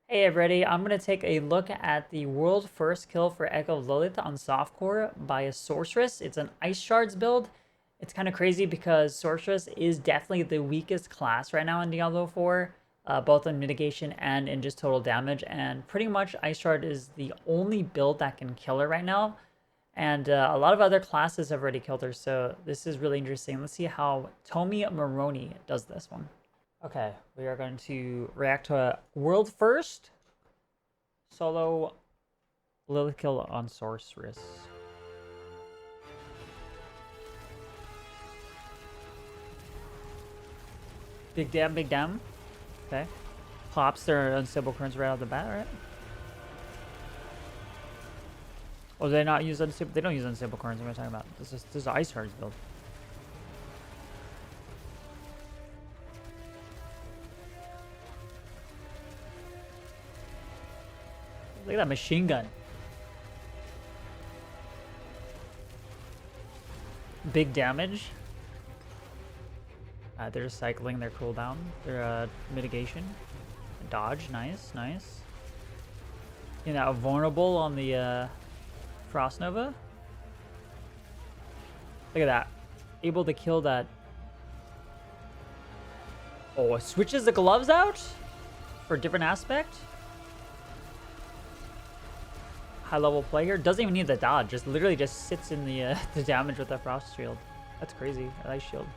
Hey everybody, I'm going to take a look at the world first kill for Echo of Lillith on softcore by a Sorceress. It's an Ice Shards build. It's kind of crazy because Sorceress is definitely the weakest class right now in Diablo 4, both in mitigation and in just total damage, and pretty much Ice Shard is the only build that can kill her right now, and a lot of other classes have already killed her, so this is really interesting. Let's see how Tomi Maroni does this one. Okay, we are going to react to a world first solo Lilith kill on Sorceress. Big damn, big damn. Okay. Pops their unstable currents right out of the bat, right? Oh, do they not use unstable? They don't use unstable currents. What am I talking about? This is Ice Shards build. Look at that machine gun. Big damage. They're just cycling their cooldown. Their mitigation. Dodge. Nice, nice. You know, vulnerable on the Frost Nova. Look at that. Able to kill that. Oh, it switches the gloves out for a different aspect. High level play here. Doesn't even need the dodge. Just literally just sits in the the damage with the frost shield. That's crazy. Ice shield.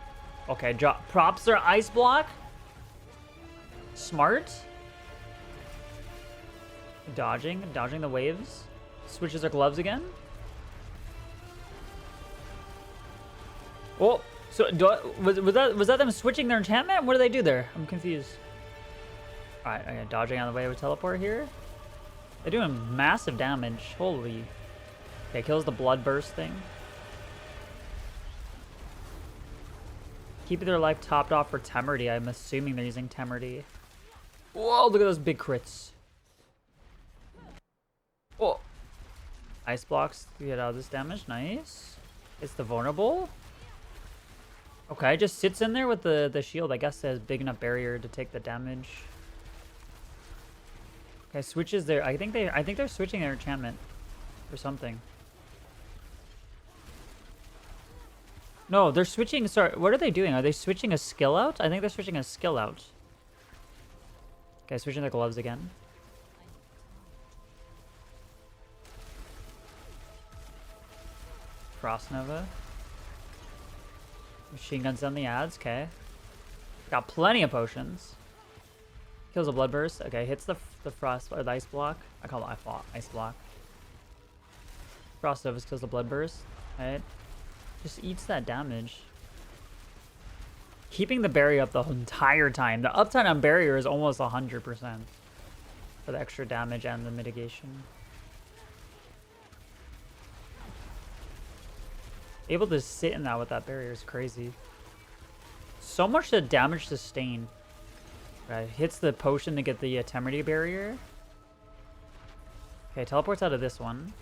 Okay, props their ice block. Smart. Dodging the waves. Switches their gloves again. Oh, so was that them switching their enchantment? What do they do there? I'm confused. All right, okay, dodging out of the way with teleport here. They're doing massive damage. Holy. Okay, kills the blood burst thing. Keeping their life topped off for Temerity. I'm assuming they're using Temerity. Whoa, look at those big crits. Whoa. Ice blocks to get out of this damage. Nice. It's the vulnerable. Okay, just sits in there with the shield. I guess it has big enough barrier to take the damage. Okay, switches there. I think they're switching their enchantment or something. No, they're switching. Sorry, what are they doing? Are they switching a skill out? I think they're switching a skill out. Okay, switching their gloves again. Frost Nova. Machine guns on the ads. Okay. Got plenty of potions. Kills a blood burst. Okay, hits the frost or the ice block. I call it ice block. Frost Nova kills the blood burst. Right. Just eats that damage. Keeping the barrier up the entire time. The uptime on barrier is almost 100% for the extra damage and the mitigation. Able to sit in that with that barrier is crazy. So much the damage sustain. Right, hits the potion to get the Temerity barrier. Okay, teleports out of this one.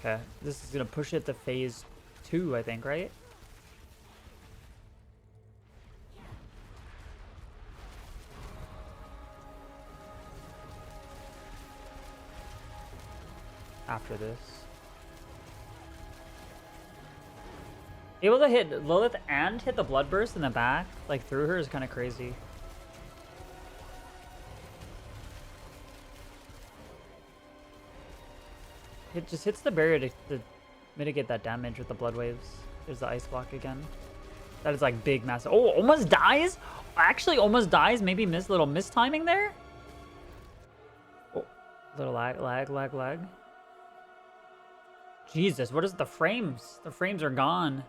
Okay, this is gonna push it to phase 2, I think, right? After this. Able to hit Lilith and hit the blood burst in the back, like through her, is kind of crazy. It just hits the barrier to mitigate that damage with the blood waves. There's the ice block again. That is like big, massive. Oh, almost dies? Actually, almost dies. Maybe little mistiming there. Oh, little lag. Jesus, what is the frames? The frames are gone.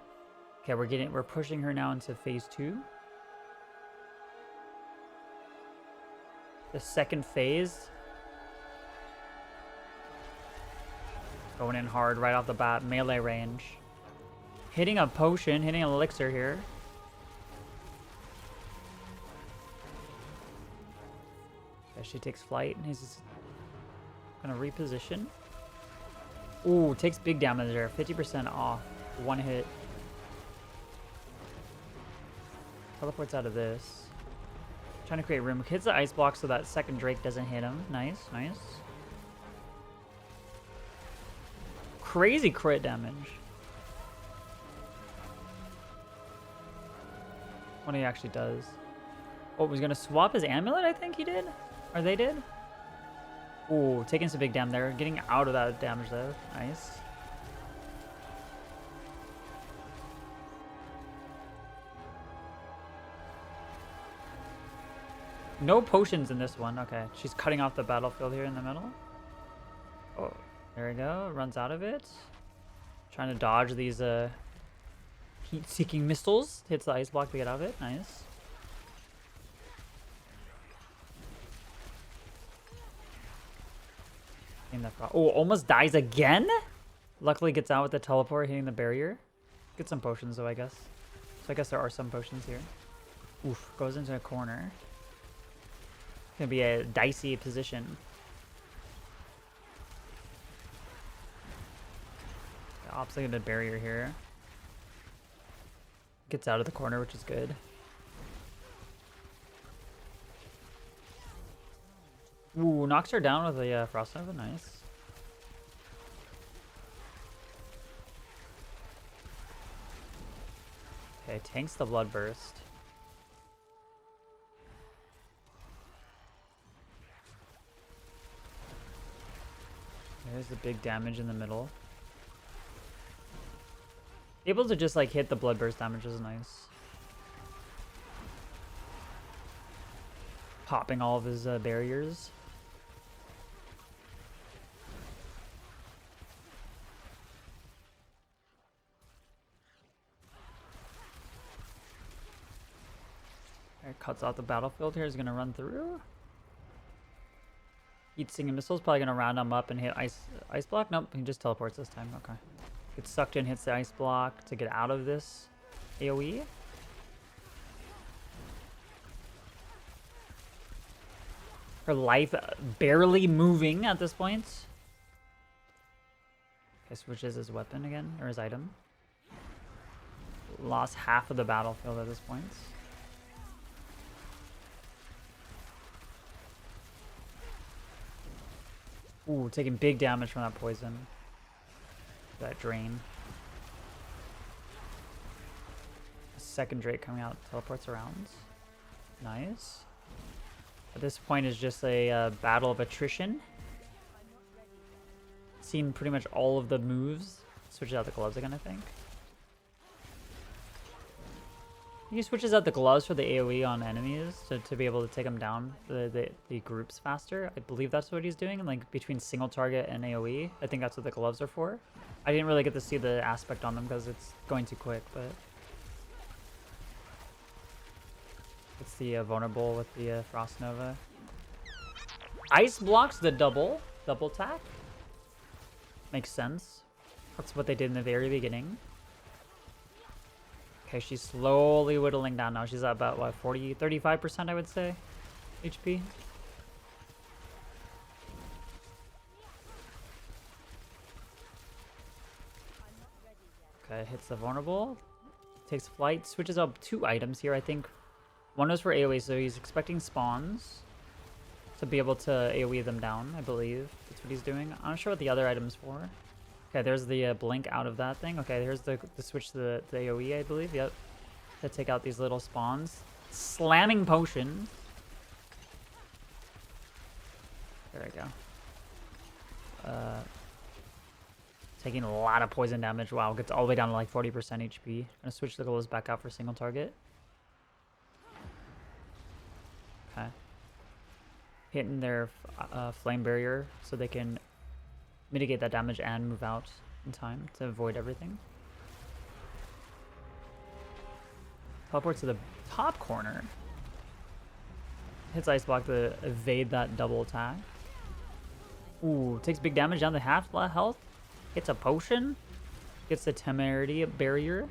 Okay, we're pushing her now into phase 2. The second phase. Going in hard right off the bat, melee range. Hitting a potion, hitting an elixir here. Okay, she takes flight and he's just gonna reposition. Ooh, takes big damage there. 50% off. One hit. Teleports out of this. Trying to create room. Hits the ice block so that second Drake doesn't hit him. Nice, nice. Crazy crit damage. What he actually does. Oh, he's gonna swap his amulet, I think he did? Or they did? Ooh, taking some big damage there. Getting out of that damage though. Nice. No potions in this one. Okay, she's cutting off the battlefield here in the middle. Oh, there we go. Runs out of it. Trying to dodge these heat-seeking missiles. Hits the ice block to get out of it. Nice. Oh, almost dies again? Luckily gets out with the teleport, hitting the barrier. Get some potions though, I guess. So I guess there are some potions here. Oof, goes into a corner. Gonna be a dicey position. Opposite of the barrier here. Gets out of the corner, which is good. Ooh, knocks her down with a Frost Nova. Nice. Okay, tanks the Blood Burst. There's the big damage in the middle. Able to just like hit the Blood Burst damage is nice. Popping all of his barriers. Alright, cuts out the battlefield here. He's gonna run through. Heat-seeking missile's probably gonna round him up and hit ice block. Nope, he just teleports this time. Okay. Gets sucked in, hits the ice block to get out of this AoE. Her life barely moving at this point. Okay, switches his weapon again, or his item. Lost half of the battlefield at this point. Ooh, taking big damage from that poison. That drain. Second Drake coming out, teleports around. Nice. At this point is just a battle of attrition. Seen pretty much all of the moves. Switches out the gloves again, I think. He switches out the gloves for the AoE on enemies to be able to take them down, the groups faster. I believe that's what he's doing, like between single target and AoE. I think that's what the gloves are for. I didn't really get to see the aspect on them because it's going too quick, but... It's the vulnerable with the Frost Nova. Ice blocks the double attack. Makes sense. That's what they did in the very beginning. Okay, she's slowly whittling down now. She's at about, what, 40, 35%, I would say, HP. Okay, hits the vulnerable. Takes flight, switches up 2 items here, I think. One was for AoE, so he's expecting spawns to be able to AoE them down, I believe. That's what he's doing. I'm not sure what the other item's for. Okay, there's the blink out of that thing. Okay, here's the switch to the AoE, I believe. Yep. To take out these little spawns. Slamming potion. There we go. Taking a lot of poison damage. Wow, gets all the way down to like 40% HP. Gonna switch the gloves back out for single target. Okay. Hitting their flame barrier so they can mitigate that damage and move out in time to avoid everything. Teleport to the top corner. Hits ice block to evade that double attack. Ooh, takes big damage down to half health. Hits a potion. Gets the temerity barrier.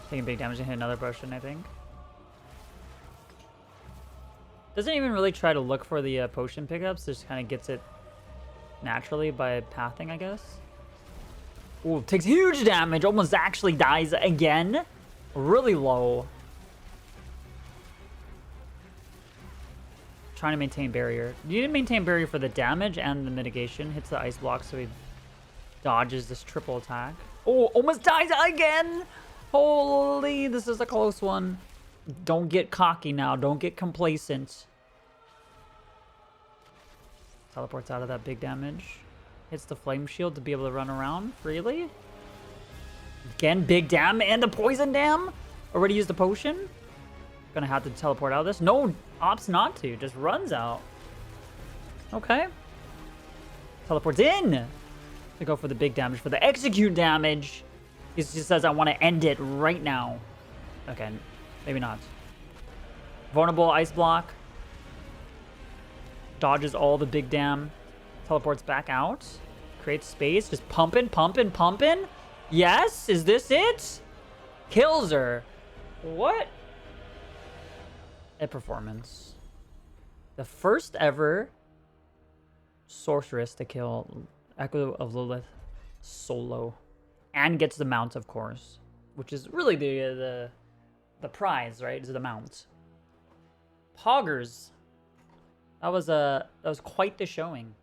Taking big damage and hit another potion, I think. Doesn't even really try to look for the potion pickups. Just kind of gets it naturally by pathing, I guess. Ooh, takes huge damage. Almost actually dies again. Really low. Trying to maintain barrier. You need to maintain barrier for the damage and the mitigation. Hits the ice block, so he dodges this triple attack. Oh, almost dies again. Holy, this is a close one. Don't get cocky now. Don't get complacent. Teleports out of that big damage. Hits the flame shield to be able to run around freely. Again, big dam and the poison dam. Already used the potion. Gonna have to teleport out of this. No, opts not to. Just runs out. Okay. Teleports in to go for the big damage. For the execute damage. He just says, I want to end it right now. Okay, maybe not. Vulnerable ice block. Dodges all the big dam. Teleports back out. Creates space. Just pumping, pumping, pumping. Yes? Is this it? Kills her. What? A performance. The first ever sorceress to kill Echo of Lillith solo. And gets the mount, of course. Which is really the prize, right? Is the mount. Poggers. That was quite the showing.